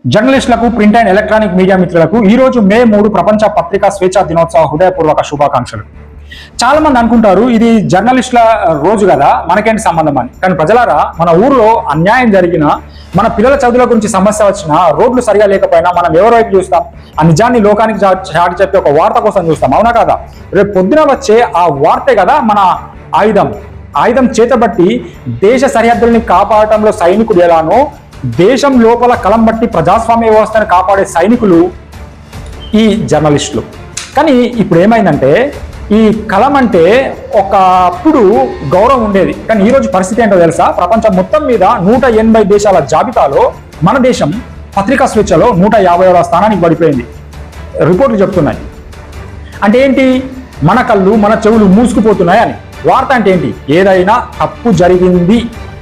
జర్నలిస్టులకు, print and electronic media మిత్రులకు ఈ రోజు మే 3 ప్రపంచ పత్రికా స్వేచ్ఛా దినోత్సవ హృదయపూర్వక శుభాకాంక్షలు. చాలా మంది అనుకుంటారు ఇది జర్నలిస్టుల రోజు కదా, మనకేంటి సంబంధం అని. కానీ ప్రజలారా, మన ఊర్లో అన్యాయం జరిగినా, మన పిల్లల చదువుల గురించి సమస్య వచ్చినా, రోడ్లు సరిగా లేకపోయినా మనం ఎవరి వైపు చూస్తాం? ఆ నిజాన్ని లోకానికి చాటి చెప్పి ఒక వార్త కోసం చూస్తాం, అవునా కాదా? రేపు పొద్దున వచ్చే ఆ వార్తే కదా మన ఆయుధం చేతబట్టి దేశ సరిహద్దుల్ని కాపాడటంలో సైనికుడు ఎలానో, దేశం లోపల కలం బట్టి ప్రజాస్వామ్య వ్యవస్థను కాపాడే సైనికులు ఈ జర్నలిస్టులు. కానీ ఇప్పుడు ఏమైందంటే, ఈ కలం అంటే ఒకప్పుడు గౌరవం ఉండేది, కానీ ఈరోజు పరిస్థితి ఏంటో తెలుసా? ప్రపంచం మొత్తం మీద 180 దేశాల జాబితాలో మన దేశం పత్రికా స్వేచ్ఛలో 150వ స్థానానికి పడిపోయింది, రిపోర్ట్లు చెప్తున్నాయి. అంటే ఏంటి? మన కళ్ళు, మన చెవులు మూసుకుపోతున్నాయి అని. వార్త అంటే ఏంటి? ఏదైనా తప్పు జరిగింది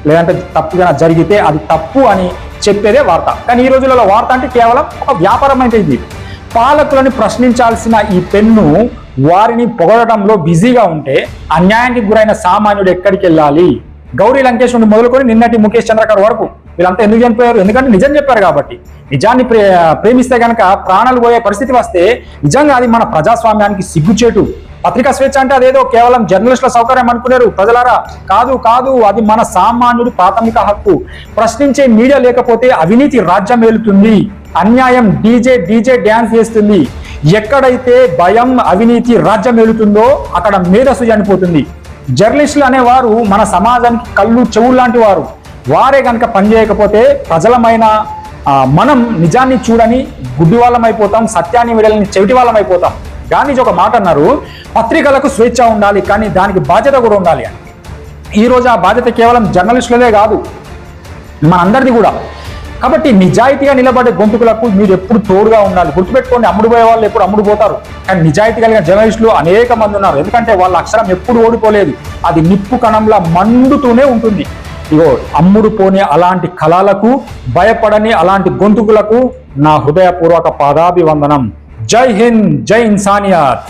లేదంటే తప్పుగా జరిగితే అది తప్పు అని చెప్పేదే వార్త. కానీ ఈ రోజులలో వార్త అంటే కేవలం ఒక వ్యాపారం అయితే. ఇది పాలకులను ప్రశ్నించాల్సిన ఈ పెన్ను వారిని పొగడటంలో బిజీగా ఉంటే అన్యాయానికి గురైన సామాన్యుడు ఎక్కడికి వెళ్ళాలి? గౌరీ లంకేష్ నుండి మొదలుకొని నిన్నటి ముఖేష్ చంద్రకర్ వరకు వీళ్ళంతా ఎందుకు చనిపోయారు? ఎందుకంటే నిజం చెప్పారు కాబట్టి. నిజాన్ని ప్రేమిస్తే కనుక ప్రాణాలు పోయే పరిస్థితి వస్తే నిజంగా అది మన ప్రజాస్వామ్యానికి సిగ్గుచేటు. పత్రికా స్వేచ్ఛ అంటే అదేదో కేవలం జర్నలిస్టుల సౌకర్యం అనుకున్నారు ప్రజలారా. కాదు, అది మన సామాన్యుడి ప్రాథమిక హక్కు. ప్రశ్నించే మీడియా లేకపోతే అవినీతి రాజ్యం ఏలుతుంది, అన్యాయం డీజే డ్యాన్స్ చేస్తుంది. ఎక్కడైతే భయం, అవినీతి రాజ్యం ఏలుతుందో అక్కడ మేధస్సు చనిపోతుంది. జర్నలిస్టులు అనేవారు మన సమాజానికి కళ్ళు, చెవులు లాంటి వారు. వారే కనుక పనిచేయకపోతే ప్రజలమైన మనం నిజాన్ని చూడని గుడ్డి వాళ్ళం అయిపోతాం, సత్యాన్ని విడలని చెవిటి వాళ్ళం అయిపోతాం. గాంధీజీ ఒక మాట అన్నారు, పత్రికలకు స్వేచ్ఛ ఉండాలి కానీ దానికి బాధ్యత కూడా ఉండాలి అని. ఈరోజు ఆ బాధ్యత కేవలం జర్నలిస్టులదే కాదు, మనందరిది కూడా. కాబట్టి నిజాయితీగా నిలబడే గొంతుకులకు మీరు ఎప్పుడు తోడుగా ఉండాలి. గుర్తుపెట్టుకోండి, అమ్ముడుపోయే వాళ్ళు ఎప్పుడు అమ్ముడుపోతారు, కానీ నిజాయితీ కలిగిన జర్నలిస్టులు అనేక మంది ఉన్నారు. ఎందుకంటే వాళ్ళ అక్షరం ఎప్పుడు ఓడిపోలేదు, అది నిప్పు కణంలా మండుతూనే ఉంటుంది. ఇగో అమ్ముడు పోని అలాంటి కళలకు, భయపడని అలాంటి గొంతుకులకు నా హృదయపూర్వక పాదాభివందనం. జై హింద్, జై ఇన్సానియత్.